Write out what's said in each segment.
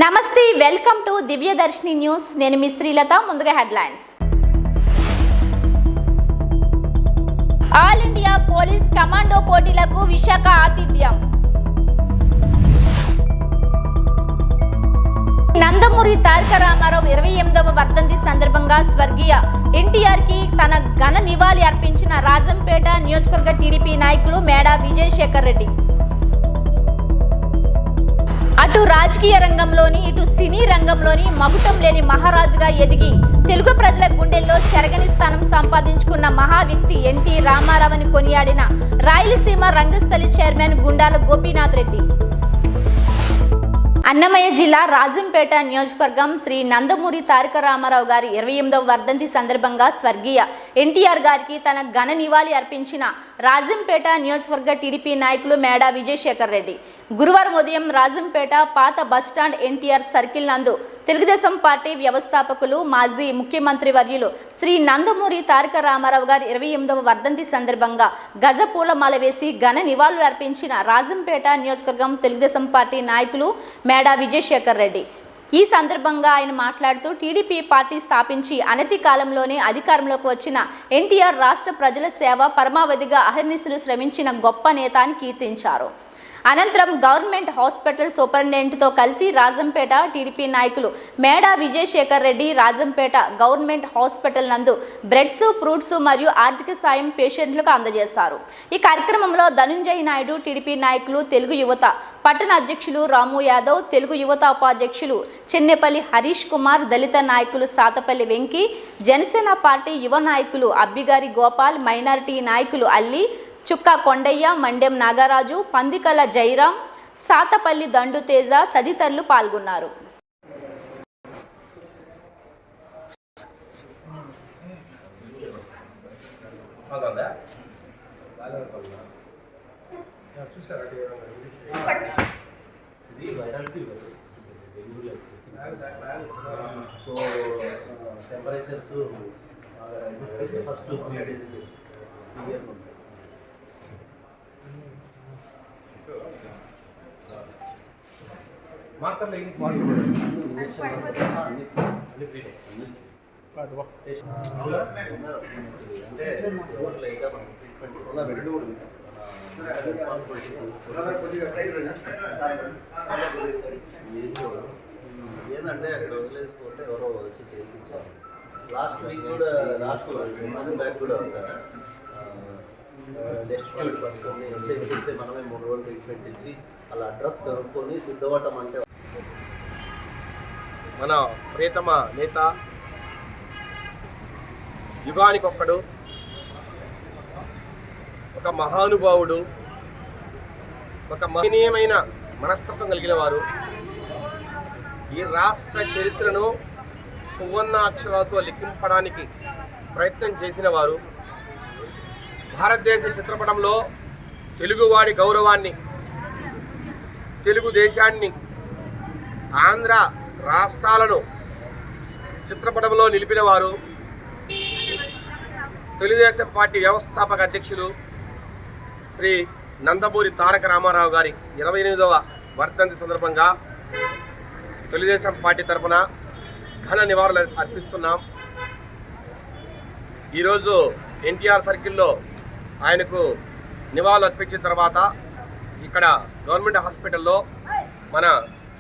నమస్తే, welcome to Divyadarshini news. నేను మీ శ్రీలత. ముందుగా headlines. All India police commando పోటీలకు విశాఖ ఆతిథ్యం. నందమూరి తారక రామారావు 28వ వర్ధంతి సందర్భంగా స్వర్గీయ ఎన్టీఆర్ కి తన ఘన నివాళి అర్పించిన రాజంపేట నియోజకవర్గ టీడీపీ నాయకులు మేడా విజయశేఖర్ రెడ్డి. అటు రాజకీయ రంగంలోని ఇటు సినీ రంగంలోని మగుటం లేని మహారాజుగా ఎదిగి తెలుగు ప్రజల గుండెల్లో చెరగని స్థానం సంపాదించుకున్న మహా వ్యక్తి ఎన్టీ రామారావుని కొనియాడిన రాయలసీమ రంగస్థలి చైర్మన్ గుండాల గోపీనాథ్ రెడ్డి. అన్నమయ్య జిల్లా రాజంపేట నియోజకవర్గం శ్రీ నందమూరి తారక రామారావు గారి 28వ వర్ధంతి సందర్భంగా స్వర్గీయ ఎన్టీఆర్ గారికి తన ఘన నివాళి అర్పించిన రాజంపేట నియోజకవర్గ టీడీపీ నాయకులు మేడా విజయశేఖర్ రెడ్డి గురువారం ఉదయం రాజంపేట పాత బస్టాండ్ ఎన్టీఆర్ సర్కిల్ నందు తెలుగుదేశం పార్టీ వ్యవస్థాపకులు మాజీ ముఖ్యమంత్రి వర్యులు శ్రీ నందమూరి తారక రామారావు గారి 28వ వర్ధంతి సందర్భంగా గజ పూలమాల వేసి ఘన నివాళులు అర్పించిన రాజంపేట నియోజకవర్గం తెలుగుదేశం పార్టీ నాయకులు మేడా విజయశేఖర్ రెడ్డి. ఈ సందర్భంగా ఆయన మాట్లాడుతూ టీడీపీ పార్టీ స్థాపించి అనతి కాలంలోనే అధికారంలోకి వచ్చిన ఎన్టీఆర్ రాష్ట్ర ప్రజల సేవ పరమావధిగా అహర్నిశలు శ్రమించిన గొప్ప నేత అని కీర్తించారు. అనంతరం గవర్నమెంట్ హాస్పిటల్ సూపరింటెండెంట్తో కలిసి రాజంపేట టీడీపీ నాయకులు మేడా విజయశేఖర్ రెడ్డి రాజంపేట గవర్నమెంట్ హాస్పిటల్ నందు బ్రెడ్స్, ఫ్రూట్స్ మరియు ఆర్థిక సాయం పేషెంట్లకు అందజేశారు. ఈ కార్యక్రమంలో ధనుంజయ నాయుడు, టీడీపీ నాయకులు, తెలుగు యువత పట్టణ అధ్యక్షులు రాము యాదవ్, తెలుగు యువత ఉపాధ్యక్షులు చెన్నెపల్లి హరీష్ కుమార్, దళిత నాయకులు సాతపల్లి వెంకీ, జనసేన పార్టీ యువ నాయకులు అబ్బిగారి గోపాల్, మైనారిటీ నాయకులు అల్లి, చుక్కా కొండయ్య, మండెం నాగరాజు, పందికల జైరాం, సాతపల్లి దండు తేజ తదితరులు పాల్గొన్నారు. ఏంటంటే అక్కడ వదిలేసుకుంటే ఎవరో వచ్చి చేయించారు. లాస్ట్ వీక్ కూడా బ్యాక్ కూడా డెస్టిట్యూట్ పర్సన్ని చేపిస్తే మనమే 3 రోజులు ట్రీట్మెంట్ ఇచ్చి అలా అడ్రస్ కనుక్కొని సిద్ధపడటం అంటే మన ప్రియతమ నేత, యుగానికొక్కడు, ఒక మహానుభావుడు, ఒక మహనీయమైన మనస్తత్వం కలిగిన వారు, ఈ రాష్ట్ర చరిత్రను సువర్ణ అక్షరాలతో లిఖింపడానికి ప్రయత్నం చేసిన వారు, భారతదేశ చిత్రపటంలో తెలుగువాడి గౌరవాన్ని, తెలుగుదేశాన్ని, ఆంధ్ర రాష్ట్రాలను చిత్రపటంలో నిలిపిన వారు, తెలుగుదేశం పార్టీ వ్యవస్థాపక అధ్యక్షులు శ్రీ నందమూరి తారక రామారావు గారి 28వ వర్ధంతి సందర్భంగా తెలుగుదేశం పార్టీ తరఫున ఘన నివాళులు అర్పిస్తున్నాం. ఈరోజు ఎన్టీఆర్ సర్కిల్లో ఆయనకు నివాళులు అర్పించిన తర్వాత ఇక్కడ గవర్నమెంట్ హాస్పిటల్లో మన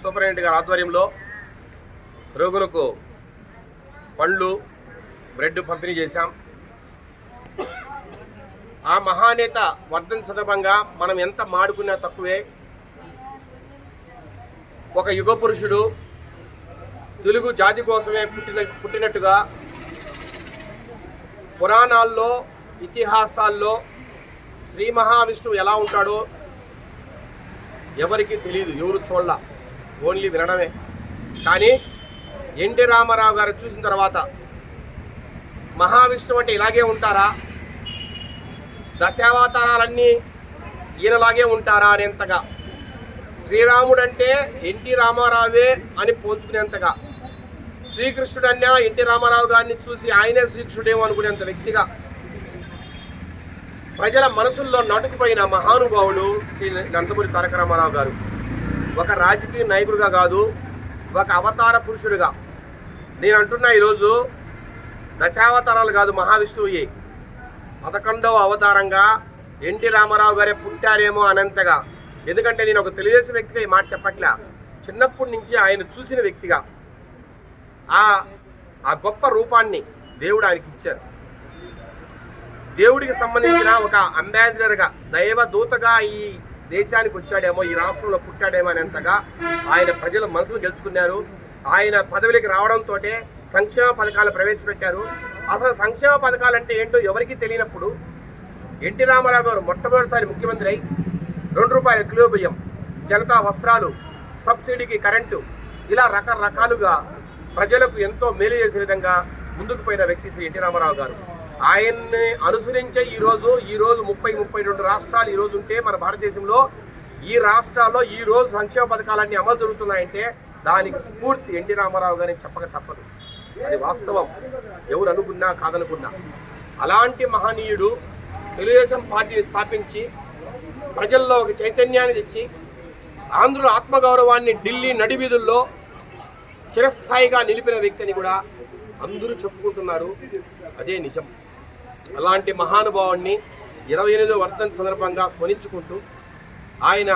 సూపరింటెండెంట్ గారి ఆధ్వర్యంలో రోగులకు పండ్లు, బ్రెడ్ పంపిణీ చేశాం. ఆ మహానేత వర్ధంతి సందర్భంగా మనం ఎంత మాడుకున్నా తక్కువే. ఒక యుగ పురుషుడు, తెలుగు జాతి కోసమే పుట్టినట్టుగా పురాణాల్లో, ఇతిహాసాల్లో శ్రీ మహావిష్ణువు ఎలా ఉంటాడో ఎవరికి తెలియదు, ఎవరు చూడాల, ఓన్లీ వినడమే. కానీ ఎన్టీ రామారావు గారు చూసిన తర్వాత మహావిష్ణువు అంటే ఇలాగే ఉంటారా, దశావతారాలన్నీ ఈయనలాగే ఉంటారా అనేంతగా, శ్రీరాముడు అంటే ఎన్టీ రామారావే అని పోల్చుకునేంతగా, శ్రీకృష్ణుడు అన్నా ఎన్టీ రామారావు గారిని చూసి ఆయనే శ్రీకృష్ణుడేమో అనుకునేంత వ్యక్తిగా ప్రజల మనసుల్లో నాటుకుపోయిన మహానుభావుడు శ్రీ నందమూరి తారక రామారావు గారు. ఒక రాజకీయ నాయకుడిగా కాదు, ఒక అవతార పురుషుడిగా నేను అంటున్నా, ఈరోజు దశావతారాలు కాదు మహావిష్ణువు 11వ అవతారంగా ఎన్టీ రామారావు గారే పుట్టారేమో అనంతగా. ఎందుకంటే నేను ఒక తెలుగుదేశం వ్యక్తిగా ఈ మాట చెప్పట్లే, చిన్నప్పటి నుంచి ఆయన చూసిన వ్యక్తిగా ఆ గొప్ప రూపాన్ని దేవుడు ఆయనకి ఇచ్చారు. దేవుడికి సంబంధించిన ఒక అంబాసిడర్గా, దైవదూతగా ఈ దేశానికి వచ్చాడేమో, ఈ రాష్ట్రంలో పుట్టాడేమో అనేంతగా ఆయన ప్రజల మనసును గెలుచుకున్నారు. ఆయన పదవిలోకి రావడంతో సంక్షేమ పథకాలు ప్రవేశపెట్టారు. అసలు సంక్షేమ పథకాలు అంటే ఏంటో ఎవరికీ తెలియనప్పుడు ఎన్టీ రామారావు గారు మొట్టమొదటిసారి ముఖ్యమంత్రి అయి ₹2 కిలో బియ్యం, జనతా వస్త్రాలు, సబ్సిడీకి కరెంటు, ఇలా రకరకాలుగా ప్రజలకు ఎంతో మేలు చేసే విధంగా ముందుకు పోయిన వ్యక్తి శ్రీ ఎన్టీ రామారావు గారు. ఆయన్ని అనుసరించే ఈరోజు 32 రాష్ట్రాలు ఈరోజు ఉంటే మన భారతదేశంలో ఈ రాష్ట్రాల్లో ఈరోజు సంక్షేమ పథకాలన్నీ అమలు జరుగుతున్నాయంటే దానికి స్ఫూర్తి ఎన్టీ రామారావు గారిని చెప్పక తప్పదు. అది వాస్తవం, ఎవరు అనుకున్నా కాదనుకున్నా. అలాంటి మహనీయుడు తెలుగుదేశం పార్టీని స్థాపించి ప్రజల్లో ఒక చైతన్యాన్ని తెచ్చి ఆంధ్రుల ఆత్మగౌరవాన్ని ఢిల్లీ నడివీధుల్లో చిరస్థాయిగా నిలిపిన వ్యక్తిని కూడా అందరూ చెప్పుకుంటున్నారు. అదే నిజం. అలాంటి మహానుభావుడిని 28వ వర్ధంతి సందర్భంగా స్మరించుకుంటూ ఆయన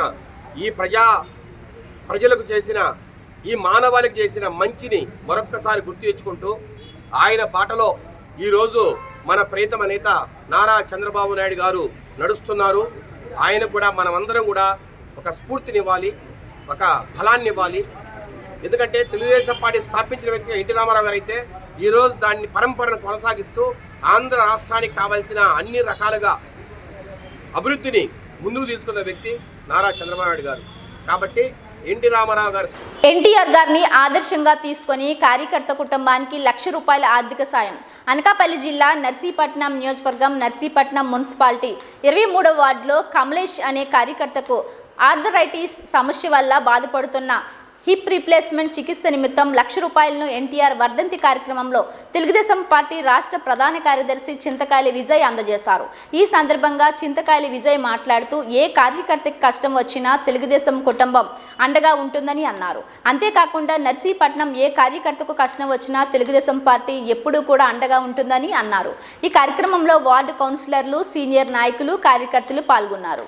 ఈ ప్రజలకు చేసిన, ఈ మానవాళికి చేసిన మంచిని మరొక్కసారి గుర్తు తెచ్చుకుంటూ ఆయన బాటలో ఈరోజు మన ప్రియతమ నేత నారా చంద్రబాబు నాయుడు గారు నడుస్తున్నారు. ఆయన కూడా మనమందరం కూడా ఒక స్ఫూర్తినివ్వాలి, ఒక బలాన్ని ఇవ్వాలి. ఎందుకంటే తెలుగుదేశం పార్టీ స్థాపించిన వ్యక్తిగా ఎన్టీ రామారావు గారు అయితే ఈరోజు దాన్ని పరంపరను కొనసాగిస్తూ ఆంధ్ర రాష్ట్రానికి కావాల్సిన అన్ని రకాలుగా అభివృద్ధిని ముందుకు తీసుకున్న వ్యక్తి నారా చంద్రబాబు నాయుడు గారు. కాబట్టి ఎన్టీ రామారావు గారు ఎన్టీఆర్ గారిని ఆదర్శంగా తీసుకొని కార్యకర్త కుటుంబానికి ₹1,00,000 ఆర్థిక సాయం. అనకాపల్లి జిల్లా నర్సీపట్నం నియోజకవర్గం నర్సీపట్నం మున్సిపాలిటీ 23వ వార్డులో కమలేష్ అనే కార్యకర్తకు ఆర్థరైటిస్ సమస్య వల్ల బాధపడుతున్న హిప్ రీప్లేస్మెంట్ చికిత్స నిమిత్తం ₹1,00,000 ఎన్టీఆర్ వర్ధంతి కార్యక్రమంలో తెలుగుదేశం పార్టీ రాష్ట్ర ప్రధాన కార్యదర్శి చింతకాయల విజయ్ అందజేశారు. ఈ సందర్భంగా చింతకాయల విజయ్ మాట్లాడుతూ ఏ కార్యకర్తకి కష్టం వచ్చినా తెలుగుదేశం కుటుంబం అండగా ఉంటుందని అన్నారు. అంతేకాకుండా నర్సీపట్నం ఏ కార్యకర్తకు కష్టం వచ్చినా తెలుగుదేశం పార్టీ ఎప్పుడూ కూడా అండగా ఉంటుందని అన్నారు. ఈ కార్యక్రమంలో వార్డు కౌన్సిలర్లు, సీనియర్ నాయకులు, కార్యకర్తలు పాల్గొన్నారు.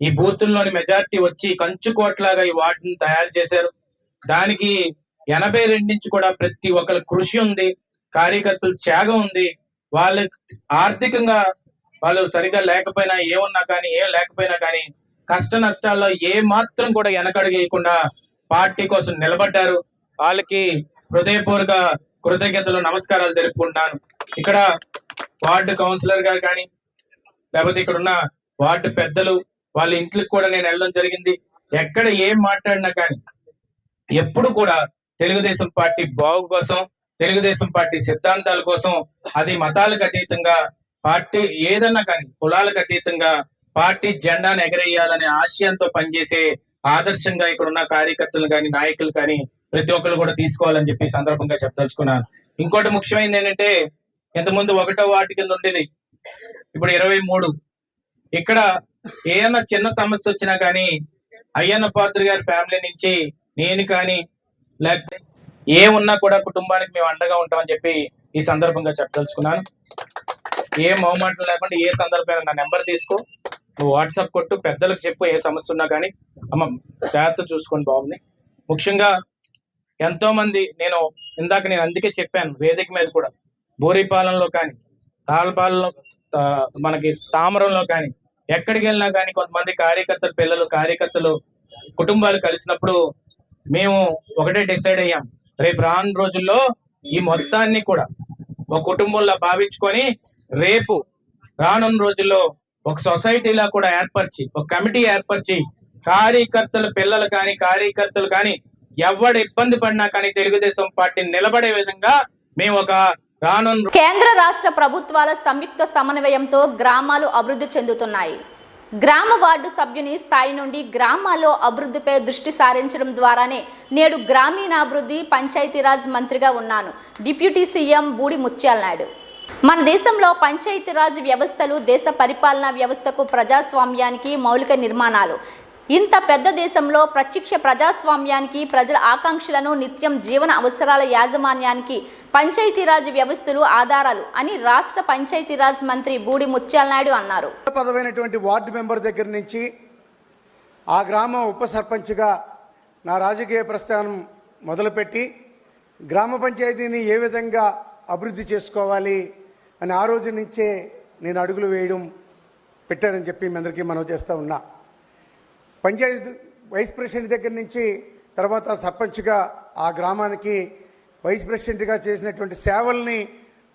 ఈ బూతుల్లోని మెజారిటీ వచ్చి కంచుకోట్లాగా ఈ వార్డుని తయారు చేశారు. దానికి 82 నుంచి కూడా ప్రతి ఒక్కరి కృషి ఉంది, కార్యకర్తల త్యాగం ఉంది. వాళ్ళ ఆర్థికంగా వాళ్ళు సరిగా లేకపోయినా, ఏమున్నా కానీ ఏం లేకపోయినా కానీ కష్ట నష్టాల్లో ఏ మాత్రం కూడా వెనకడుగేయకుండా పార్టీ కోసం నిలబడ్డారు. వాళ్ళకి హృదయపూర్వక కృతజ్ఞతలు, నమస్కారాలు తెలుపుకుంటాను. ఇక్కడ వార్డు కౌన్సిలర్ గారు కానీ, లేకపోతే ఇక్కడ ఉన్న వార్డు పెద్దలు, వాళ్ళ ఇంట్లోకి కూడా నేను వెళ్ళడం జరిగింది. ఎక్కడ ఏం మాట్లాడినా కానీ ఎప్పుడు కూడా తెలుగుదేశం పార్టీ బాగు కోసం, తెలుగుదేశం పార్టీ సిద్ధాంతాల కోసం, అది మతాలకు అతీతంగా పార్టీ ఏదన్నా కానీ కులాలకు అతీతంగా పార్టీ జెండాను ఎగరేయాలనే ఆశయంతో పనిచేసే ఆదర్శంగా ఇక్కడ ఉన్న కార్యకర్తలు కానీ, నాయకులు కానీ ప్రతి ఒక్కరు కూడా తీసుకోవాలని చెప్పి సందర్భంగా చెప్పదలుచుకున్నాను. ఇంకోటి ముఖ్యమైనది ఏంటంటే, ఇంతకుముందు 1వ వార్డు కింద ఉండేది, ఇప్పుడు 23. ఇక్కడ ఏమన్నా చిన్న సమస్య వచ్చినా కానీ అయ్యన్న పాత్ర గారి ఫ్యామిలీ నుంచి నేను కానీ, లేకపోతే ఏమున్నా కూడా కుటుంబానికి మేము అండగా ఉంటామని చెప్పి ఈ సందర్భంగా చెప్పదలుచుకున్నాను. ఏ మొహమాటం లేకుండా ఏ సందర్భంగా నా నెంబర్ తీసుకో, నువ్వు వాట్సాప్ కొట్టు, పెద్దలకు చెప్పు, ఏ సమస్య ఉన్నా కానీ. అమ్మ జాగ్రత్త చూసుకోండి బాబుని. ముఖ్యంగా ఎంతో మంది, నేను అందుకే చెప్పాను వేదిక మీద కూడా, బోరిపాలెంలో కానీ, తాళపాలెంలో, మనకి తామరంలో కానీ, ఎక్కడికి వెళ్ళినా కానీ కొంతమంది కార్యకర్తల పిల్లలు, కార్యకర్తలు కుటుంబాలు కలిసినప్పుడు మేము ఒకటే డిసైడ్ అయ్యాం, రేపు రాను రోజుల్లో ఈ మొత్తాన్ని కూడా ఒక కుటుంబంలో భావించుకొని రేపు రానున్న రోజుల్లో ఒక సొసైటీలా కూడా ఏర్పరిచి, ఒక కమిటీ ఏర్పరిచి, కార్యకర్తల పిల్లలు కానీ, కార్యకర్తలు కానీ ఎవడు ఇబ్బంది పడినా కానీ తెలుగుదేశం పార్టీ నిలబడే విధంగా మేము ఒక కేంద్ర రాష్ట్ర ప్రభుత్వాల సంయుక్త సమన్వయంతో గ్రామాలు అభివృద్ధి చెందుతున్నాయి. గ్రామ వార్డు సభ్యుని స్థాయి నుండి గ్రామాల్లో అభివృద్ధిపై దృష్టి సారించడం ద్వారానే నేడు గ్రామీణాభివృద్ధి పంచాయతీరాజ్ మంత్రిగా ఉన్నాను. డిప్యూటీ సీఎం బూడి ముత్యాల నాయుడు. మన దేశంలో పంచాయతీరాజ్ వ్యవస్థలు దేశ పరిపాలనా వ్యవస్థకు, ప్రజాస్వామ్యానికి మౌలిక నిర్మాణాలు. ఇంత పెద్ద దేశంలో ప్రత్యక్ష ప్రజాస్వామ్యానికి, ప్రజల ఆకాంక్షలను, నిత్యం జీవన అవసరాల యాజమాన్యానికి పంచాయతీరాజ్ వ్యవస్థలు ఆధారాలు అని రాష్ట్ర పంచాయతీరాజ్ మంత్రి బూడి ముత్యాల నాయుడు అన్నారు. పదవైనటువంటి వార్డు మెంబర్ దగ్గర నుంచి ఆ గ్రామ ఉప సర్పంచ్గా నా రాజకీయ ప్రస్థానం మొదలుపెట్టి గ్రామ పంచాయతీని ఏ విధంగా అభివృద్ధి చేసుకోవాలి అని ఆ రోజు నుంచే నేను అడుగులు వేయడం పెట్టానని చెప్పి మీ అందరికీ మనవి చేస్తూ ఉన్నా. పంచాయతీ వైస్ ప్రెసిడెంట్ దగ్గర నుంచి తర్వాత సర్పంచ్గా ఆ గ్రామానికి వైస్ ప్రెసిడెంట్గా చేసినటువంటి సేవల్ని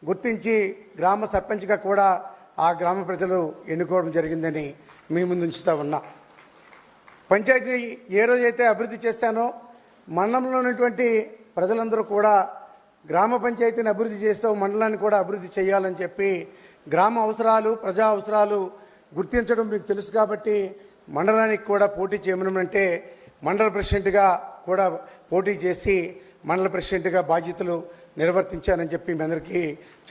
గుర్తించి గ్రామ సర్పంచ్గా కూడా ఆ గ్రామ ప్రజలు ఎన్నుకోవడం జరిగిందని మీ ముందు ఉంచుతూ ఉన్నా. పంచాయతీ ఏ రోజైతే అభివృద్ధి చేశానో మండలంలో ఉన్నటువంటి ప్రజలందరూ కూడా గ్రామ పంచాయతీని అభివృద్ధి చేస్తావు, మండలాన్ని కూడా అభివృద్ధి చేయాలని చెప్పి గ్రామ అవసరాలు, ప్రజా అవసరాలు గుర్తించడం మీకు తెలుసు కాబట్టి మండలానికి కూడా పోటీ చేయమనంటే మండల ప్రెసిడెంట్గా కూడా పోటీ చేసి మండల ప్రెసిడెంట్గా బాధ్యతలు నిర్వర్తించానని చెప్పి మీ అందరికీ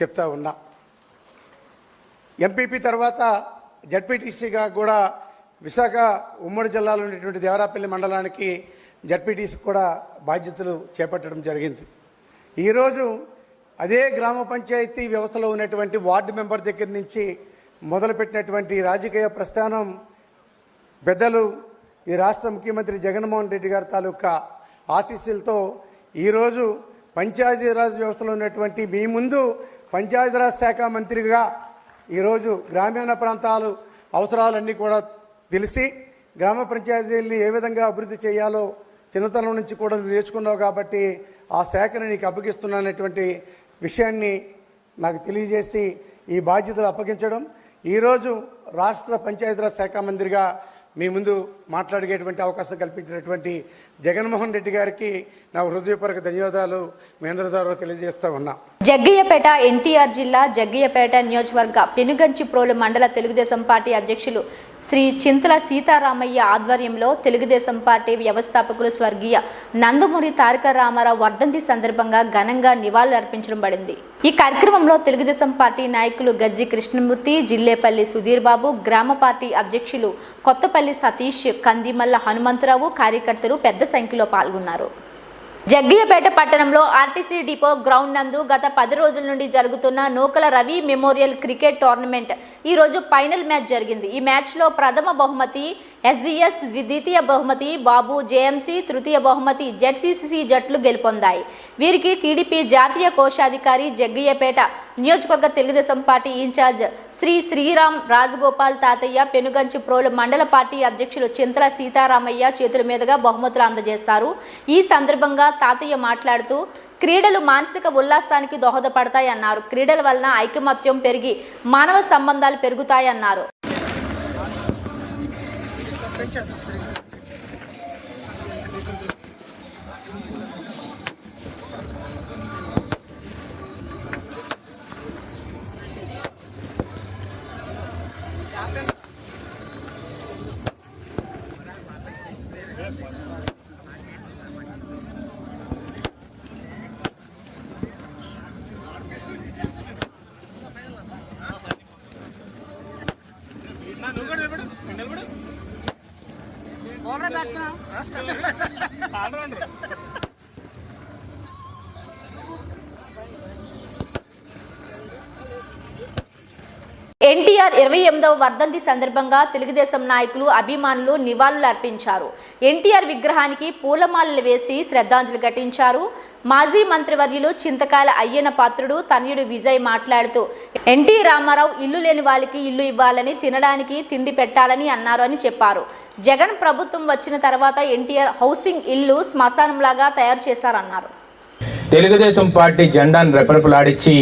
చెప్తా ఉన్నా. ఎంపీపీ తర్వాత జడ్పీటీసీగా కూడా విశాఖ ఉమ్మడి జిల్లాలో ఉన్నటువంటి దేవరాపల్లి మండలానికి జడ్పీటీసీ కూడా బాధ్యతలు చేపట్టడం జరిగింది. ఈరోజు అదే గ్రామ పంచాయతీ వ్యవస్థలో ఉన్నటువంటి వార్డు మెంబర్ దగ్గర నుంచి మొదలుపెట్టినటువంటి రాజకీయ ప్రస్థానం పెద్దలు ఈ రాష్ట్ర ముఖ్యమంత్రి జగన్మోహన్ రెడ్డి గారి తాలూకా ఆశీస్సులతో ఈరోజు పంచాయతీరాజ్ వ్యవస్థలో ఉన్నటువంటి మీ ముందు పంచాయతీరాజ్ శాఖ మంత్రిగా ఈరోజు గ్రామీణ ప్రాంతాలు అవసరాలన్నీ కూడా తెలిసి గ్రామ పంచాయతీల్ని ఏ విధంగా అభివృద్ధి చేయాలో చిన్నతనం నుంచి కూడా నేర్చుకున్నావు కాబట్టి ఆ శాఖను నీకు అప్పగిస్తున్నానటువంటి విషయాన్ని నాకు తెలియజేసి ఈ బాధ్యతలు అప్పగించడం, ఈరోజు రాష్ట్ర పంచాయతీరాజ్ శాఖ మంత్రిగా మీ ముందు మాట్లాడేటువంటి అవకాశం కల్పించినటువంటి జగన్మోహన్ రెడ్డి గారికి నా హృదయపూర్వక ధన్యవాదాలు మీ అందరి ద్వారా తెలియజేస్తా ఉన్నా. జగ్గయ్యపేట ఎన్టీఆర్ జిల్లా జగ్గయ్యపేట నియోజకవర్గ పెనుగంచిప్రోలు మండల తెలుగుదేశం పార్టీ అధ్యక్షులు శ్రీ చింతల సీతారామయ్య ఆధ్వర్యంలో తెలుగుదేశం పార్టీ వ్యవస్థాపకులు స్వర్గీయ నందమూరి తారక రామారావు వర్ధంతి సందర్భంగా ఘనంగా నివాళులు అర్పించడం పడింది. ఈ కార్యక్రమంలో తెలుగుదేశం పార్టీ నాయకులు గజ్జి కృష్ణమూర్తి, జిల్లేపల్లి సుధీర్ బాబు, గ్రామ పార్టీ అధ్యక్షులు కొత్తపల్లి సతీష్, కందిమల్ల హనుమంతరావు, కార్యకర్తలు పెద్ద సంఖ్యలో పాల్గొన్నారు. జగ్గయ్యపేట పట్టణంలో ఆర్టీసీ డిపో గ్రౌండ్ నందు గత 10 రోజుల నుండి జరుగుతున్న నూకల రవి మెమోరియల్ క్రికెట్ టోర్నమెంట్ ఈ రోజు ఫైనల్ మ్యాచ్ జరిగింది. ఈ మ్యాచ్లో ప్రథమ బహుమతి SGS, ద్వితీయ బహుమతి బాబు జేఎంసీ, తృతీయ బహుమతి ZCCC జట్లు గెలుపొందాయి. వీరికి టీడీపీ జాతీయ కోశాధికారి, జగ్గయ్యపేట నియోజకవర్గ తెలుగుదేశం పార్టీ ఇన్ఛార్జ్ శ్రీ శ్రీరామ్ రాజగోపాల్ తాతయ్య, పెనుగంచిప్రోలు మండల పార్టీ అధ్యక్షులు చింతల సీతారామయ్య చేతుల మీదుగా బహుమతులు అందజేశారు. ఈ సందర్భంగా తాతయ్య మాట్లాడుతూ క్రీడలు మానసిక ఉల్లాసానికి దోహదపడతాయన్నారు. క్రీడల వలన ఐకమత్యం పెరిగి మానవ సంబంధాలు పెరుగుతాయన్నారు. ఎన్టీఆర్ 28వ వర్ధంతి సందర్భంగా తెలుగుదేశం నాయకులు, అభిమానులు నివాళులు అర్పించారు. ఎన్టీఆర్ విగ్రహానికి పూలమాలలు వేసి శ్రద్ధాంజలి ఘటించారు. మాజీ మంత్రివర్యులు చింతకాయల అయ్యన్న పాత్రుడు తనయుడు విజయ్ మాట్లాడుతూ ఎన్టీ రామారావు ఇల్లు లేని వాళ్ళకి ఇల్లు ఇవ్వాలని, తినడానికి తిండి పెట్టాలని అన్నారు అని చెప్పారు. జగన్ ప్రభుత్వం వచ్చిన తర్వాత ఎన్టీఆర్ హౌసింగ్ ఇల్లు శ్మశానంలాగా తయారు చేశారన్నారు. తెలుగుదేశం పార్టీ జెండాను రెపరెపలాడించి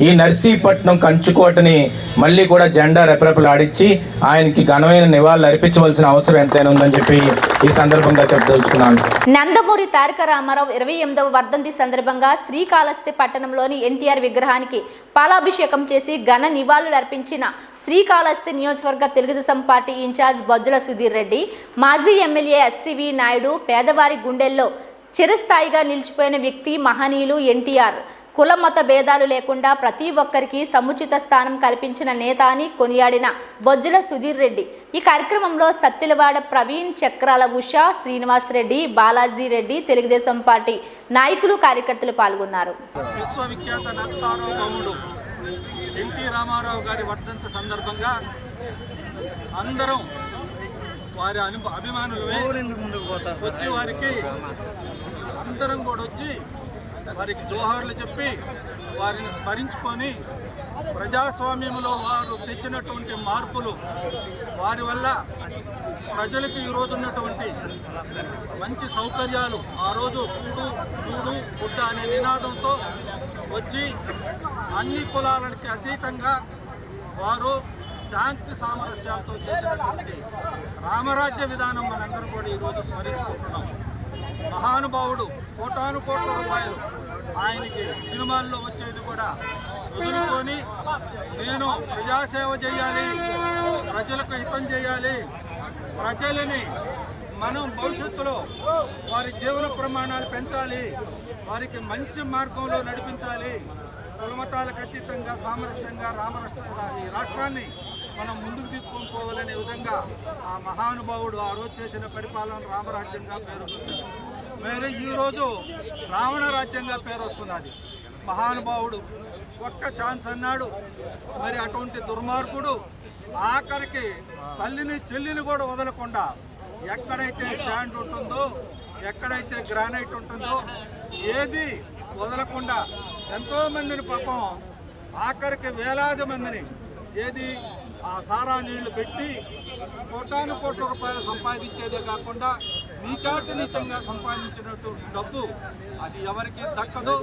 ఈ నర్సీపట్నం కంచుకోటని మళ్ళీ కూడా జెండా రెపరెపలాడించి ఆయనకి ఘనమైన నివాళులు అర్పించవలసిన అవసరం ఎంతైనా ఉందని చెప్పి ఈ సందర్భంగా చెప్పదలుచుకున్నాను. నందమూరి తారక రామారావు 28వ వర్ధంతి సందర్భంగా శ్రీకాళహస్తి పట్టణంలోని ఎన్టీఆర్ విగ్రహానికి పాలాభిషేకం చేసి ఘన నివాళులు అర్పించిన శ్రీకాళహస్తి నియోజకవర్గ తెలుగుదేశం పార్టీ ఇన్ఛార్జ్ బొజ్జల సుధీర్ రెడ్డి, మాజీ ఎమ్మెల్యే SCV నాయుడు, పేదవారి గుండెల్లో చిరస్థాయిగా నిలిచిపోయిన వ్యక్తి మహనీయులు ఎన్టీఆర్, కుల మత భేదాలు లేకుండా ప్రతి ఒక్కరికి సముచిత స్థానం కల్పించిన నేత అని కొనియాడిన బొజ్జుల సుధీర్ రెడ్డి. ఈ కార్యక్రమంలో సత్తిలవాడ ప్రవీణ్, చక్రాల ఉషా, శ్రీనివాస్ రెడ్డి, బాలాజీ రెడ్డి, తెలుగుదేశం పార్టీ నాయకులు, కార్యకర్తలు పాల్గొన్నారు. విశ్వవిఖ్యాత నటసార్వభౌముడు ఎన్టీ రామారావు గారి వర్ధంతి సందర్భంగా అందరం వారి అభిమానులమే వచ్చి వారికి అందరం కూడా వచ్చి వారికి జోహార్లు చెప్పి వారిని స్మరించుకొని ప్రజాస్వామ్యంలో వారు తెచ్చినటువంటి మార్పులు, వారి వల్ల ప్రజలకు ఈరోజు ఉన్నటువంటి మంచి సౌకర్యాలు, ఆ రోజు కూడు గుడ్డ అనే నినాదంతో వచ్చి అన్ని కులాలకి అతీతంగా వారు శాంతి సామరస్యాలతో చేసినటువంటి రామరాజ్య విధానం మనందరం కూడా ఈరోజు స్మరించుకుంటున్నాం. మహానుభావుడు కోటాను కోట్ల రూపాయలు ఆయనకి సినిమాల్లో వచ్చేది కూడా వదులుకొని నేను ప్రజాసేవ చేయాలి, ప్రజలకు హితం చేయాలి, ప్రజలని మనం భవిష్యత్తులో వారి జీవన ప్రమాణాలు పెంచాలి, వారికి మంచి మార్గంలో నడిపించాలి, కులమతాలకు అతీతంగా సామరస్యంగా ఈ రాష్ట్రాన్ని మనం ముందుకు తీసుకొని పోవాలనే విధంగా ఆ మహానుభావుడు ఆ రోజు చేసిన పరిపాలన రామరాజ్యంగా పేరు మరి ఈరోజు రావణ రాజ్యంగా పేరు వస్తున్నది. మహానుభావుడు ఒక్క ఛాన్స్ అన్నాడు, మరి అటువంటి దుర్మార్గుడు ఆఖరికి తల్లిని చెల్లిని కూడా వదలకుండా ఎక్కడైతే శాండ్ ఉంటుందో, ఎక్కడైతే గ్రానైట్ ఉంటుందో ఏది వదలకుండా ఎంతోమందిని పాపం ఆఖరికి వేలాది మందిని ఏది ఆ సారా నీళ్లు పెట్టి కోటాను కోట్ల రూపాయలు సంపాదించేదే కాకుండా నీచంగా సంపాదించినట్టు డబ్బు అది ఎవరికి దక్కదు,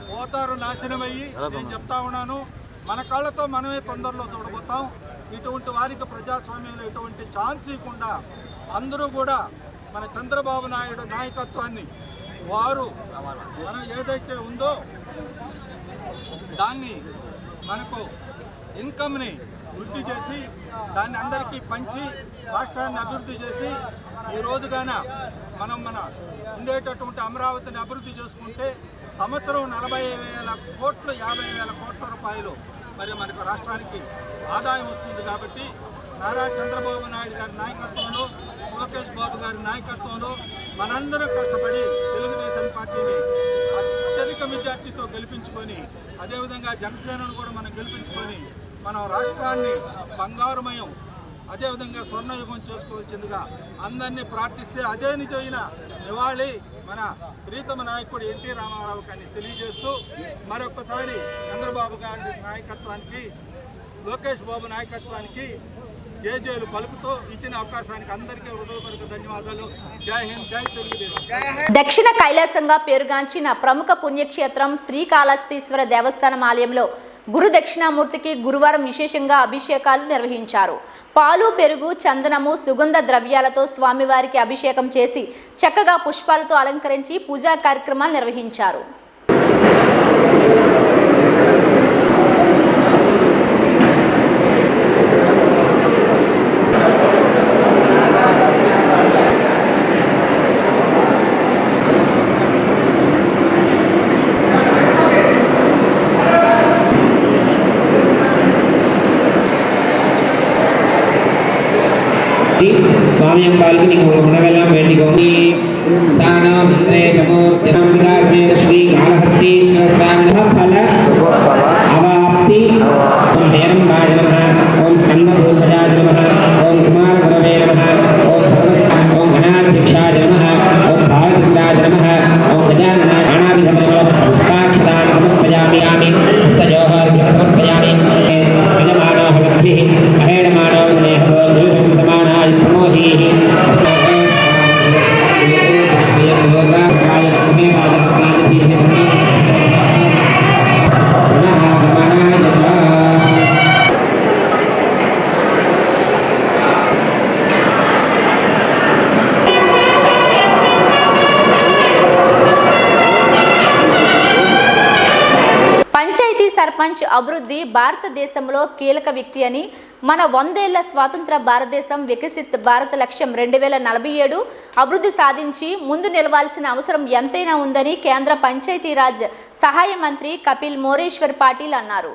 పోతారు, నాశనమయ్యి. నేను చెప్తా ఉన్నాను, మన కళ్ళతో మనమే తొందరలో చూడబోతాం. ఇటువంటి వారికి ప్రజాస్వామ్యంలో ఎటువంటి ఛాన్స్ ఇవ్వకుండా అందరూ కూడా మన చంద్రబాబు నాయుడు నాయకత్వాన్ని వారు మనం ఏదైతే ఉందో దాన్ని మనకు ఇన్కమ్ని వృద్ధి చేసి దాన్ని అందరికీ పంచి రాష్ట్రాన్ని అభివృద్ధి చేసి ఈ రోజుగాన మనం మన ఉండేటటువంటి అమరావతిని అభివృద్ధి చేసుకుంటే సంవత్సరం 40,000 కోట్లు 50,000 కోట్ల రూపాయలు మరి మనకు రాష్ట్రానికి ఆదాయం వస్తుంది. కాబట్టి నారా చంద్రబాబు నాయుడు గారి నాయకత్వంలో, లోకేష్ బాబు గారి నాయకత్వంలో మనందరం కష్టపడి తెలుగుదేశం పార్టీని అత్యధిక మెజార్టీతో గెలిపించుకొని, అదేవిధంగా జనసేనను కూడా మనం గెలిపించుకొని మనం రాష్ట్రాన్ని బంగారుమయం, అదేవిధంగా స్వర్ణయుగం చేసుకోవాల్సిందిగా అందరినీ ప్రార్థిస్తే అదే నిజమైన నివాళి మన ప్రీతమ నాయకుడు ఎన్టీ రామారావు గారిని తెలియజేస్తూ మరొకసారి చంద్రబాబు గారి నాయకత్వానికి, లోకేష్ బాబు నాయకత్వానికి జేజేలు పలుకుతూ ఇచ్చిన అవకాశానికి అందరికీ హృదయపూర్వక ధన్యవాదాలు. జై హింద్, జై తెలుగుదేశం. దక్షిణ కైలాసంగా పేరుగాంచిన ప్రముఖ పుణ్యక్షేత్రం శ్రీకాళహస్తీశ్వర దేవస్థానం ఆలయంలో గురు దక్షిణామూర్తికి గురువారం విశేషంగా అభిషేకాలు నిర్వహించారు. పాలు, పెరుగు, చందనము, సుగంధ ద్రవ్యాలతో స్వామివారికి అభిషేకం చేసి చక్కగా పుష్పాలతో అలంకరించి పూజా కార్యక్రమాలు నిర్వహించారు. स्वामी पालक गुणवेला वेटी श्री कालहस्तीश्वर स्वामी फल अवाप्ति ओम स्कंदभूतजाय नमः, ओम कुमार गुरवे नमः, ओम गणाध्यक्षाय नमः, ओम भारतचंद्राय नमः, ओम गजाननाय नानाविधमलः पुष्पाक्षदान समर्पयामि, हस्तजोहर समर्पयामि, यजमानः लब्धिः अहेडमानः नेहः समानाय प्रमोदीः పంచాయతీ సర్పంచ్ అభివృద్ధి భారతదేశంలో కీలక వ్యక్తి అని మన 100 ఏళ్ల స్వాతంత్ర భారతదేశం వికసిత్ భారత్ లక్ష్యం 2047 అభివృద్ధి సాధించి ముందు నిలవాల్సిన అవసరం ఎంతైనా ఉందని కేంద్ర పంచాయతీరాజ్ సహాయ మంత్రి కపిల్ మోరేశ్వర్ పాటిల్ అన్నారు.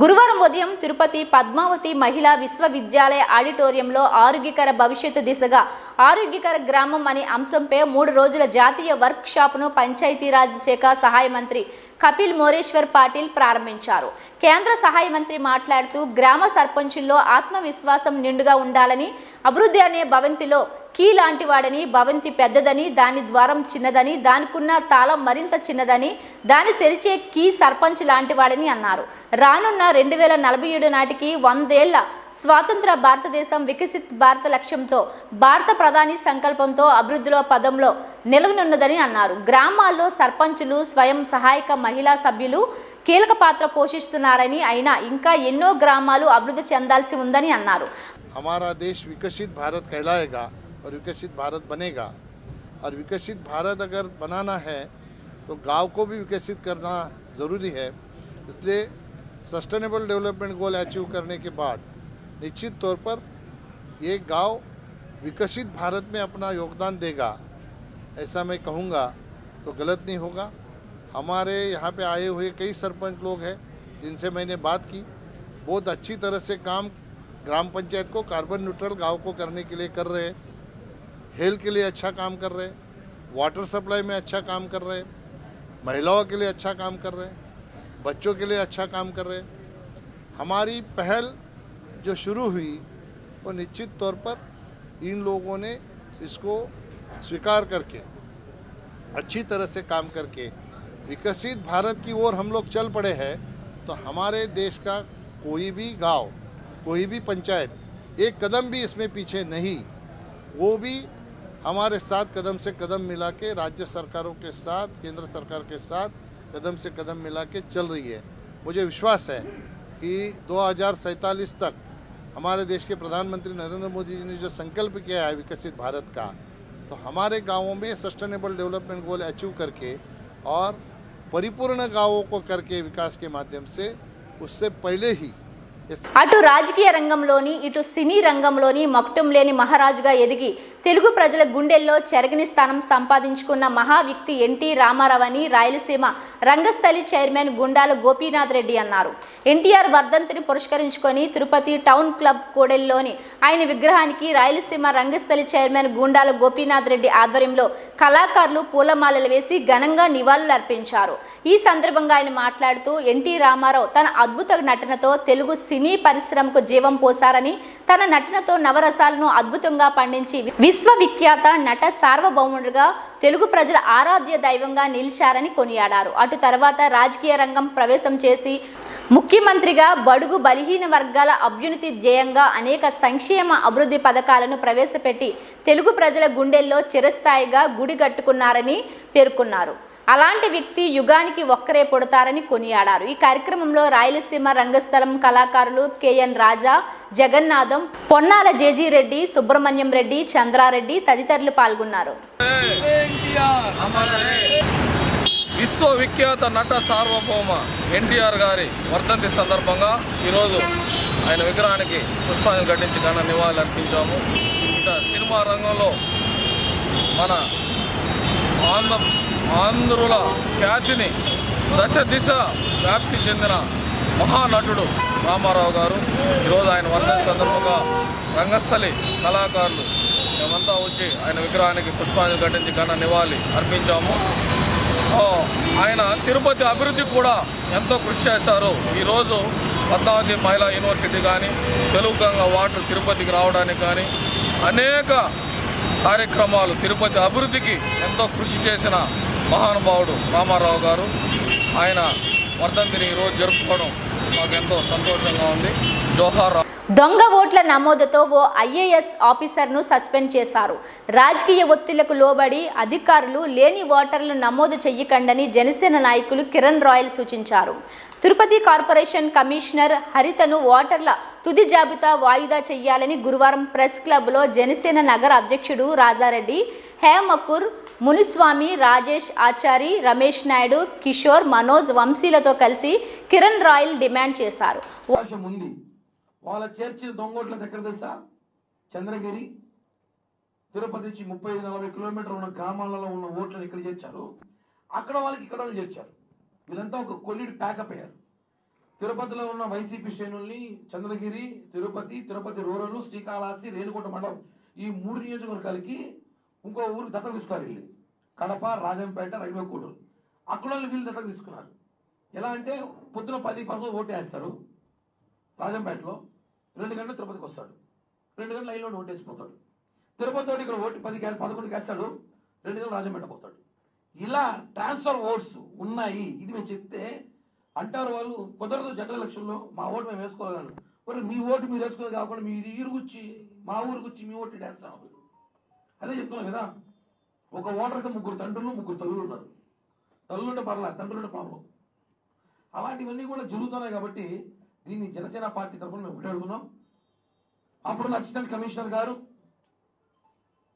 గురువారం ఉదయం తిరుపతి పద్మావతి మహిళా విశ్వవిద్యాలయ ఆడిటోరియంలో ఆరోగ్యకర భవిష్యత్తు దిశగా ఆరోగ్యకర గ్రామం అనే అంశంపై 3 రోజుల జాతీయ వర్క్ షాప్ను పంచాయతీరాజ్ శాఖ సహాయ మంత్రి కపిల్ మోరేశ్వర్ పాటిల్ ప్రారంభించారు. కేంద్ర సహాయ మంత్రి మాట్లాడుతూ గ్రామ సర్పంచుల్లో ఆత్మవిశ్వాసం నిండుగా ఉండాలని, అభివృద్ధి అనే భవంతిలో కీ లాంటి వాడని, భవంతి పెద్దదని, దాని ద్వారం చిన్నదని, దానికున్న తాళం మరింత చిన్నదని, దాన్ని తెరిచే కీ సర్పంచ్ లాంటి వాడని అన్నారు. రానున్న 2047 నాటికి 100 ఏళ్ల స్వాతంత్ర భారతదేశం వికసిత్ భారత లక్ష్యంతో భారత ప్రధాని సంకల్పంతో అభివృద్ధిలో పదంలో నిలవనున్నదని అన్నారు. గ్రామాల్లో సర్పంచులు, స్వయం సహాయక మహిళా సభ్యులు కీలక పాత్ర పోషిస్తున్నారని, అయినా ఇంకా ఎన్నో గ్రామాలు అభివృద్ధి చెందాల్సి ఉందని అన్నారు. हमारा देश विकसित भारत कहलाएगा और विकसित भारत बनेगा, और विकसित भारत अगर बनाना है तो गांव को भी विकसित करना ज़रूरी है. इसलिए सस्टेनेबल डेवलपमेंट गोल अचीव करने के बाद निश्चित तौर पर ये गांव विकसित भारत में अपना योगदान देगा, ऐसा मैं कहूँगा तो गलत नहीं होगा. हमारे यहाँ पे आए हुए कई सरपंच लोग हैं जिनसे मैंने बात की. बहुत अच्छी तरह से काम ग्राम पंचायत को कार्बन न्यूट्रल गांव को करने के लिए कर रहे हैं. हेल्थ के लिए अच्छा काम कर रहे हैं, वाटर सप्लाई में अच्छा काम कर रहे हैं, महिलाओं के लिए अच्छा काम कर रहे हैं, बच्चों के लिए अच्छा काम कर रहे हैं. हमारी पहल जो शुरू हुई वो निश्चित तौर पर इन लोगों ने इसको स्वीकार करके अच्छी तरह से काम करके विकसित भारत की ओर हम लोग चल पड़े हैं. तो हमारे देश का कोई भी गांव, कोई भी पंचायत एक कदम भी इसमें पीछे नहीं, वो भी हमारे साथ कदम से कदम मिला के राज्य सरकारों के साथ, केंद्र सरकार के साथ कदम से कदम मिला के चल रही है. मुझे विश्वास है कि 2047 तक हमारे देश के प्रधानमंत्री नरेंद्र मोदी जी ने जो संकल्प किया है विकसित भारत का, तो हमारे गाँवों में सस्टेनेबल डेवलपमेंट गोल अचीव करके और परिपूर्ण गाँवों को करके विकास के माध्यम से उससे पहले ही అటు రాజకీయ రంగంలోని, ఇటు సినీ రంగంలోని మకుటం లేని మహారాజుగా ఎదిగి తెలుగు ప్రజల గుండెల్లో చెరగని స్థానం సంపాదించుకున్న మహా వ్యక్తి ఎన్టీ రామారావు అని రాయలసీమ రంగస్థలి చైర్మన్ గుండాల గోపీనాథ్ రెడ్డి అన్నారు. ఎన్టీఆర్ వర్ధంతిని పురస్కరించుకొని తిరుపతి టౌన్ క్లబ్ కూడలిలోని ఆయన విగ్రహానికి రాయలసీమ రంగస్థలి చైర్మన్ గుండాల గోపీనాథ్ రెడ్డి ఆధ్వర్యంలో కళాకారులు పూలమాలలు వేసి ఘనంగా నివాళులు అర్పించారు. ఈ సందర్భంగా ఆయన మాట్లాడుతూ ఎన్టీ రామారావు తన అద్భుత నటనతో తెలుగు సినీ పరిశ్రమకు జీవం పోసారని, తన నటనతో నవరసాలను అద్భుతంగా పండించి విశ్వవిఖ్యాత నట సార్వభౌముడిగా తెలుగు ప్రజల ఆరాధ్య దైవంగా నిలిచారని కొనియాడారు. అటు తర్వాత రాజకీయ రంగం ప్రవేశం చేసి ముఖ్యమంత్రిగా బడుగు బలహీన వర్గాల అభ్యున్నతి ధ్యేయంగా అనేక సంక్షేమ అభివృద్ధి పథకాలను ప్రవేశపెట్టి తెలుగు ప్రజల గుండెల్లో చిరస్థాయిగా గుడి కట్టుకున్నారని పేర్కొన్నారు. అలాంటి వ్యక్తి యుగానికి ఒక్కరే పుడతారని కొనియాడారు. ఈ కార్యక్రమంలో రాయలసీమ రంగస్థలం కళాకారులు కేఎన్ రాజా, జగన్నాథం, పొన్నాల జేజీ రెడ్డి, సుబ్రహ్మణ్యం రెడ్డి, చంద్రారెడ్డి తదితరులు పాల్గొన్నారు. విశ్వవిఖ్యాత నట సార్వభౌమ ఎన్టీఆర్ గారి వర్ధంతి సందర్భంగా ఈరోజు ఆయన విగ్రహానికి పుష్పాంజలి ఘటించి ఘన నివాళులు అర్పించాము. ఇక సినిమా రంగంలో మన ఆంధ్రుల ఖ్యాతిని దశ దిశ వ్యాప్తి చెందిన మహానటుడు రామారావు గారు. ఈరోజు ఆయన వర్ధంతి సందర్భంగా రంగస్థలి కళాకారులు మేమంతా వచ్చి ఆయన విగ్రహానికి పుష్పాంజలి ఘటించి ఘన నివాళి అర్పించాము. ఆయన తిరుపతి అభివృద్ధికి కూడా ఎంతో కృషి చేశారు. ఈరోజు పద్మావతి మహిళా యూనివర్సిటీ కానీ, తెలుగు గంగా వాటర్ తిరుపతికి రావడానికి కానీ అనేక కార్యక్రమాలు తిరుపతి అభివృద్ధికి ఎంతో కృషి చేసిన మహానుభావుడు రామారావు గారు. ఆయన వర్ధంతిని ఈరోజు జరుపుకోవడం మాకు ఎంతో సంతోషంగా ఉంది. జోహార్. దొంగ ఓట్ల నమోదుతో ఓ ఐఏఎస్ ఆఫీసర్ను సస్పెండ్ చేశారు. రాజకీయ ఒత్తిళ్లకు లోబడి అధికారులు లేని ఓటర్లు నమోదు చెయ్యకండని జనసేన నాయకులు కిరణ్ రాయల్ సూచించారు. తిరుపతి కార్పొరేషన్ కమిషనర్ హరితను ఓటర్ల తుది జాబితా వాయిదా చేయాలని గురువారం ప్రెస్ క్లబ్లో జనసేన నగర అధ్యక్షుడు రాజారెడ్డి, హేమకూర్, మునిస్వామి, రాజేష్ ఆచారి, రమేష్ నాయుడు, కిషోర్, మనోజ్, వంశీలతో కలిసి కిరణ్ రాయల్ డిమాండ్ చేశారు. వాళ్ళ చేర్చిన దొంగోట్లది ఎక్కడ తెలుసా? చంద్రగిరి, తిరుపతి నుంచి 35-40 కిలోమీటర్లు ఉన్న గ్రామాలలో ఉన్న ఓట్లను ఇక్కడ చేర్చారు. అక్కడ వాళ్ళకి ఇక్కడ చేర్చారు. వీళ్ళంతా ఒక కొల్లిడి ప్యాకప్ అయ్యారు. తిరుపతిలో ఉన్న వైసీపీ శ్రేణుల్ని చంద్రగిరి, తిరుపతి రూరల్, శ్రీకాళహస్తి, రేణుగుంట మండలం ఈ 3 నియోజకవర్గాలకి ఇంకో ఊరికి దత్తత తీసుకున్నారు. వీళ్ళు కడప, రాజంపేట, రైల్వే కోడూరు అక్కడ వీళ్ళు దత్తత తీసుకున్నారు. ఎలా అంటే పొద్దున 10-11 ఓటు వేస్తారు రాజంపేటలో, 2 గంటలు తిరుపతికి వస్తాడు, 2 గంటలు లైన్లో ఓటు వేసిపోతాడు. తిరుపతితో ఇక్కడ ఓటు 11 వేస్తాడు, 2 గంటలు రాజంపేట పోతాడు. ఇలా ట్రాన్స్ఫర్ ఓట్స్ ఉన్నాయి. ఇది మేము చెప్తే అంటారు వాళ్ళు, కుదరదు జనరల్ ఎలక్షన్లో మా ఓటు మేము వేసుకోగలను. మరి మీ ఓటు మీరు వేసుకోవాలి కాకుండా మీరు ఈరుగుచ్చి మా ఊరికి వచ్చి మీ ఓటు వేస్తాం. అదే చెప్తున్నాం కదా, ఒక ఓటర్కి 3 తండ్రులు 3 తల్లులు ఉన్నారు. తల్లులు ఉంటే పర్లా, తండ్రులు ఉంటే ప్రాబ్లం. అలాంటివన్నీ కూడా జరుగుతున్నాయి. కాబట్టి దీన్ని జనసేన పార్టీ తరఫున మేము ఒకటి అడుగుతున్నాం. అప్పుడు అసిస్టెంట్ కమిషనర్ గారు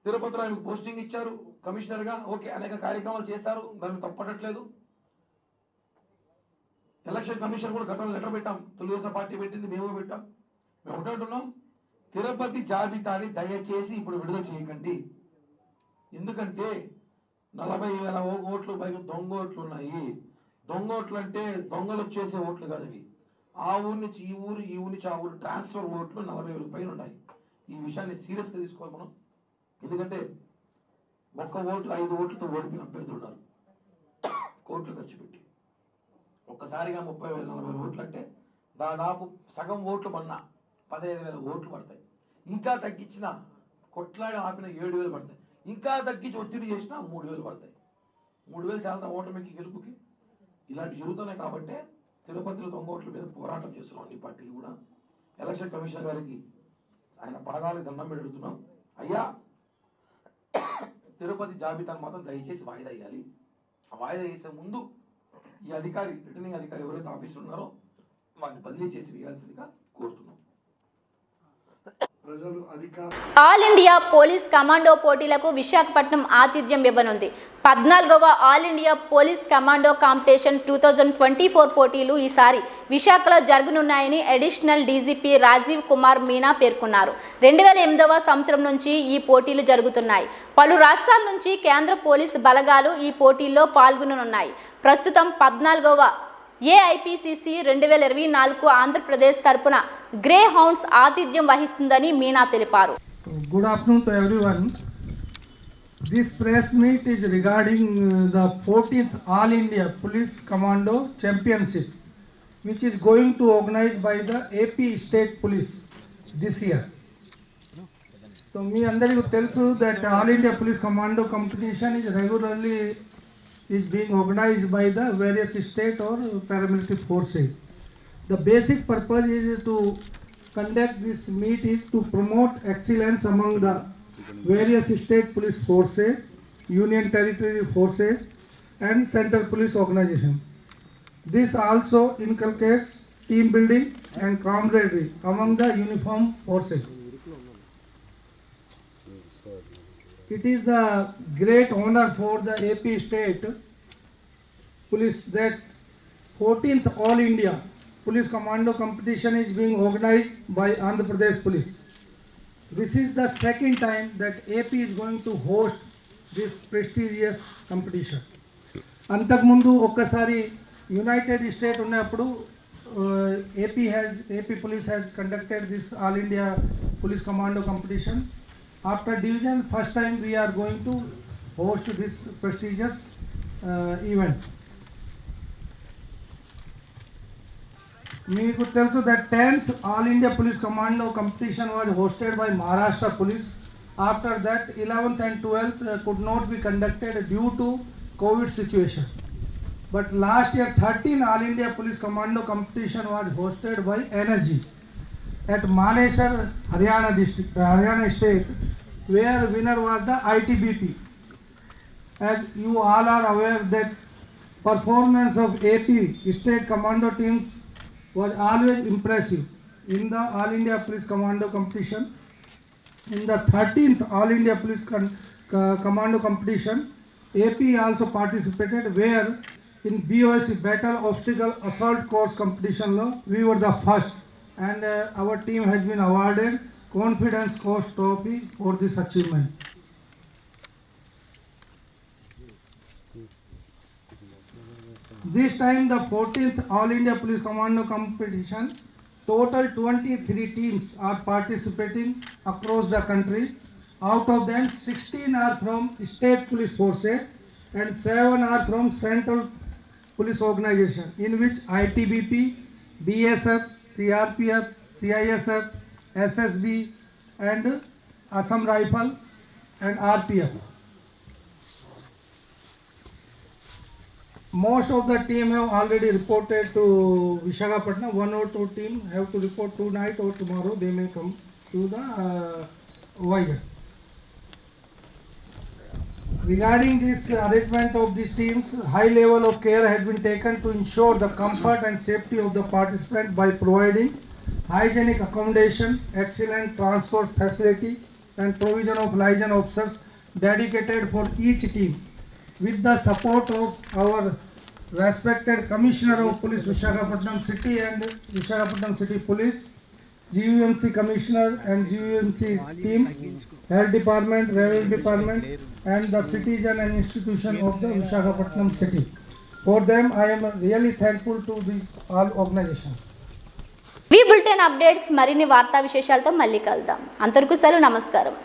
తిరుపతిలో ఆయనకు పోస్టింగ్ ఇచ్చారు కమిషనర్గా. ఓకే, అనేక కార్యక్రమాలు చేశారు, దాన్ని తప్పట్లేదు. ఎలక్షన్ కమిషన్ కూడా గతంలో లెటర్ పెట్టాం, తెలుగుదేశం పార్టీ పెట్టింది, మేము పెట్టాం. మేము ఒకటే అంటున్నాం, తిరుపతి జాబితాని దయచేసి ఇప్పుడు విడుదల చేయకండి. ఎందుకంటే 40,000 ఓట్లు పైన దొంగ ఓట్లు ఉన్నాయి. దొంగ ఓట్లు అంటే దొంగలు వచ్చేసే ఓట్లు కాదు అవి. ఆ ఊరి నుంచి ఈ ఊరు, ఈ ఊరి నుంచి ఆ ఊరు ట్రాన్స్ఫర్ ఓట్లు 40,000 పైన ఉన్నాయి. ఈ విషయాన్ని సీరియస్గా తీసుకోవాలి మనం. ఎందుకంటే 1 ఓటు 5 ఓట్లతో ఓడిపోయిన అభ్యర్థులు ఉన్నారు. కోట్లు ఖర్చు పెట్టి ఒక్కసారిగా 30,000-40,000 ఓట్లు అంటే దాదాపు సగం ఓట్లు పడినా 15,000 ఓట్లు పడతాయి. ఇంకా తగ్గించిన కొట్లాడి ఆపిన 7,000 పడతాయి. ఇంకా తగ్గించి ఒత్తిడి చేసినా 3,000 పడతాయి. 3,000 చాలా ఓటమికి గెలుపుకి. ఇలాంటి జరుగుతున్నాయి. కాబట్టి తిరుపతిలో దొంగ ఓట్ల మీద పోరాటం చేస్తున్నాం అన్ని పార్టీలు కూడా. ఎలక్షన్ కమిషనర్ గారికి ఆయన పాదాలకు దండం పెడుతున్నాం. అయ్యా, తిరుపతి జాబితాను మాత్రం దయచేసి వాయిదా వేయాలి. ఆ వాయిదా వేసే ముందు ఈ అధికారి, రిటర్నింగ్ అధికారి ఎవరైతే ఆఫీసులో ఉన్నారో వారిని బదిలీ చేసి వేయాల్సిందిగా కోరుతున్నాం. ఆల్ ఇండియా పోలీస్ కమాండో పోటీలకు విశాఖపట్నం ఆతిథ్యం ఇవ్వనుంది. 14వ all India police commando competition 2024 పోటీలు ఈసారి విశాఖలో జరగనున్నాయని అడిషనల్ డీజీపీ రాజీవ్ కుమార్ మీనా పేర్కొన్నారు. 2008వ సంవత్సరం నుంచి ఈ పోటీలు జరుగుతున్నాయి. పలు రాష్ట్రాల నుంచి కేంద్ర పోలీసు బలగాలు ఈ పోటీల్లో పాల్గొననున్నాయి. ప్రస్తుతం 14వ ఏఐపిసిసి 2024 ఆంధ్రప్రదేశ్ తరపున గ్రే హౌండ్స్ ఆతిథ్యం వహిస్తుందని మీనా తెలిపారు. Good afternoon to everyone. This press meet is regarding the 14th All India Police Commando Championship which is going to organized by the AP State Police this year. So మీ అందరికీ తెలుసు that All India Police Commando competition is regularly being organized by the various state or paramilitary forces. The basic purpose is to conduct this meet is to promote excellence among the various state police forces, union territory forces and central police organization. This also inculcates team building and camaraderie among the uniformed forces. It is the great honor for the AP State Police that 14th All India Police Commando competition is being organized by Andhra Pradesh Police. This is the second time that AP is going to host this prestigious competition. అంతకుముందు ఒక్కసారి United state ఉన్నప్పుడు AP Police has conducted this All India Police Commando competition. After division, first time we are going to host this prestigious event. మీకు తెలుసు that 10th All India Police Commando competition was hosted by Maharashtra Police. After that 11th and 12th could not be conducted due to COVID situation. But last year 13th All India Police Commando competition was hosted by NSG at Manesar, Haryana district, Haryana state, where winner was the ITBP. As you all are aware that performance of AP state commando teams was always impressive in the All India Police Commando competition. In the 13th All India Police Commando competition, AP also participated, where in BOS Battle Obstacle Assault Course competition we were the first and our team has been awarded Confidence Coast Trophy for this achievement. This time the 14th All India Police Commando competition, total 23 teams are participating across the country. Out of them, 16 are from state police forces and 7 are from central police organization, in which ITBP, BSF, CRPF, CISF, SSB and Assam Rifle and RPF. Most of the team have already reported to Visakhapatnam. 1 or 2 team have to report tonight or tomorrow. They may come to the Vizag. Regarding this arrangement of these teams, high level of care has been taken to ensure the comfort and safety of the participant by providing hygienic accommodation, excellent transport facility and provision of liaison officers dedicated for each team. With the support of our respected Commissioner of Police Visakhapatnam City and Visakhapatnam City Police, GUMC Commissioner and GUMC team, Health Department, Revenue Department and the citizen and institution of the Visakhapatnam City. For them, I am really thankful to the all organization. ఈ bulletin updates మరిన్ని వార్తా విశేషాలతో మళ్ళీ కలుద్దాం. అంతవరకు సెలవు, నమస్కారం.